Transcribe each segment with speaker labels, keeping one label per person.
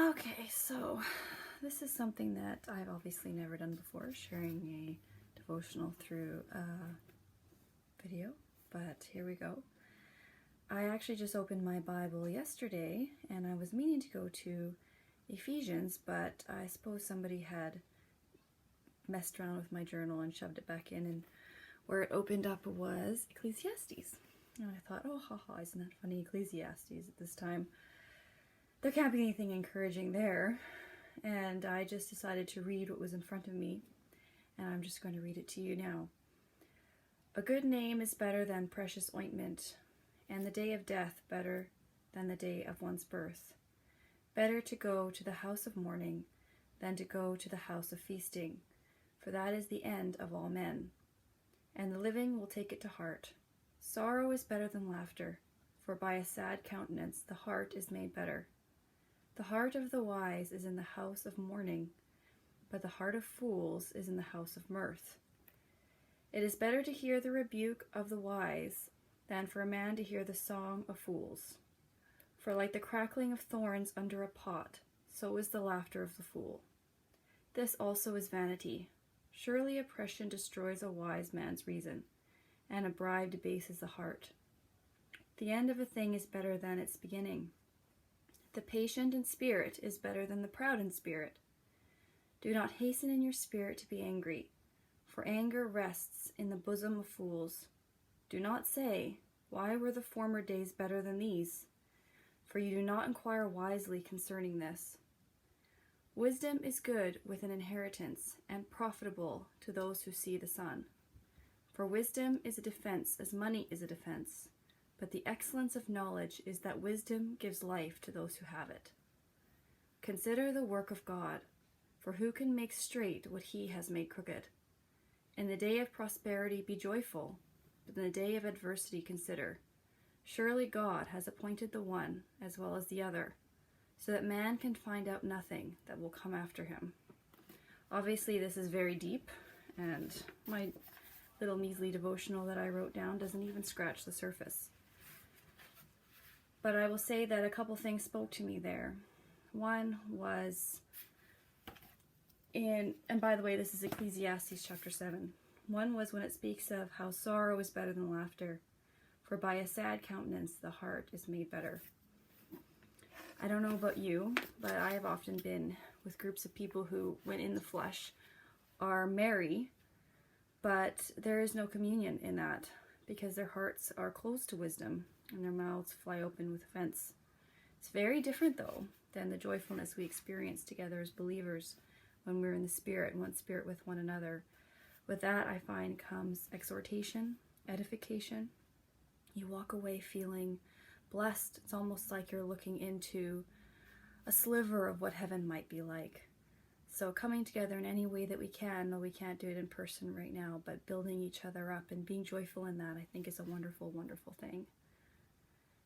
Speaker 1: Okay, so this is something that I've obviously never done before, sharing a devotional through a video, but here we go. I actually just opened my Bible yesterday, and I was meaning to go to Ephesians, but I suppose somebody had messed around with my journal and shoved it back in, and where it opened up was Ecclesiastes. And I thought, oh, haha, isn't that funny, Ecclesiastes at this time? There can't be anything encouraging there. And I just decided to read what was in front of me, and I'm just going to read it to you now. A good name is better than precious ointment, and the day of death better than the day of one's birth. Better to go to the house of mourning than to go to the house of feasting, for that is the end of all men. And the living will take it to heart. Sorrow is better than laughter, for by a sad countenance the heart is made better. The heart of the wise is in the house of mourning, but the heart of fools is in the house of mirth. It is better to hear the rebuke of the wise than for a man to hear the song of fools. For like the crackling of thorns under a pot, so is the laughter of the fool. This also is vanity. Surely oppression destroys a wise man's reason, and a bribe debases the heart. The end of a thing is better than its beginning. The patient in spirit is better than the proud in spirit. Do not hasten in your spirit to be angry, for anger rests in the bosom of fools. Do not say, why were the former days better than these? For you do not inquire wisely concerning this. Wisdom is good with an inheritance, and profitable to those who see the sun. For wisdom is a defense as money is a defense. But the excellence of knowledge is that wisdom gives life to those who have it. Consider the work of God, for who can make straight what he has made crooked? In the day of prosperity be joyful, but in the day of adversity consider. Surely God has appointed the one as well as the other, so that man can find out nothing that will come after him. Obviously this is very deep, and my little measly devotional that I wrote down doesn't even scratch the surface. But I will say that a couple things spoke to me there. One was and by the way, this is Ecclesiastes chapter 7. One was when it speaks of how sorrow is better than laughter, for by a sad countenance the heart is made better. I don't know about you, but I have often been with groups of people who, when in the flesh, are merry, but there is no communion in that, because their hearts are closed to wisdom, and their mouths fly open with offense. It's very different, though, than the joyfulness we experience together as believers when we're in the Spirit, one spirit with one another. With that, I find comes exhortation, edification. You walk away feeling blessed. It's almost like you're looking into a sliver of what heaven might be like. So coming together in any way that we can, though we can't do it in person right now, but building each other up and being joyful in that, I think is a wonderful, wonderful thing.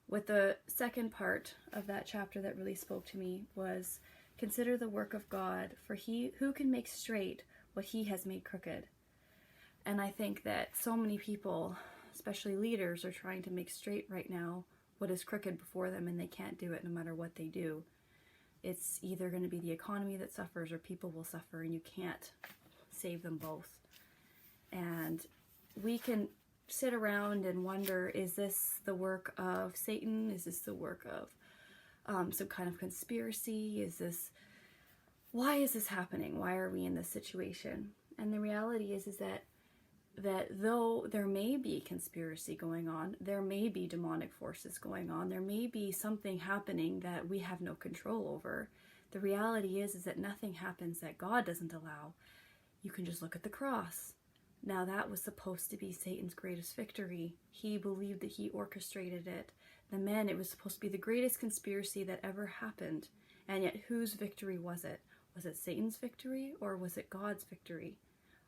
Speaker 1: With the second part of that chapter that really spoke to me was, consider the work of God, for who can make straight what he has made crooked. And I think that so many people, especially leaders, are trying to make straight right now what is crooked before them, and they can't do it no matter what they do. It's either going to be the economy that suffers or people will suffer, and you can't save them both. And we can sit around and wonder, is this the work of Satan? Is this the work of some kind of conspiracy? Why is this happening? Why are we in this situation? And the reality is that though there may be conspiracy going on, there may be demonic forces going on, there may be something happening that we have no control over, the reality is that nothing happens that God doesn't allow. You can just look at the cross. Now that was supposed to be Satan's greatest victory. He believed that he orchestrated it. It was supposed to be the greatest conspiracy that ever happened. And yet whose victory was it? Was it Satan's victory or was it God's victory?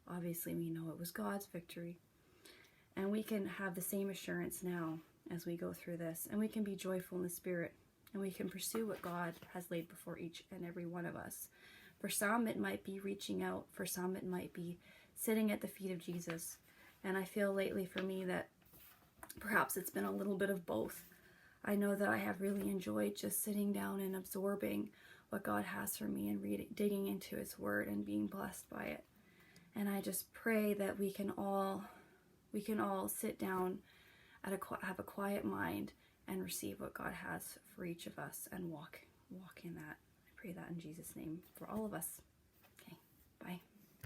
Speaker 1: Obviously we know it was God's victory. And we can have the same assurance now as we go through this. And we can be joyful in the Spirit. And we can pursue what God has laid before each and every one of us. For some it might be reaching out. For some it might be sitting at the feet of Jesus. And I feel lately for me that perhaps it's been a little bit of both. I know that I have really enjoyed just sitting down and absorbing what God has for me and digging into His Word and being blessed by it. And I just pray that we can all sit down have a quiet mind and receive what God has for each of us and walk in that. I pray that in Jesus' name for all of us. Okay, bye.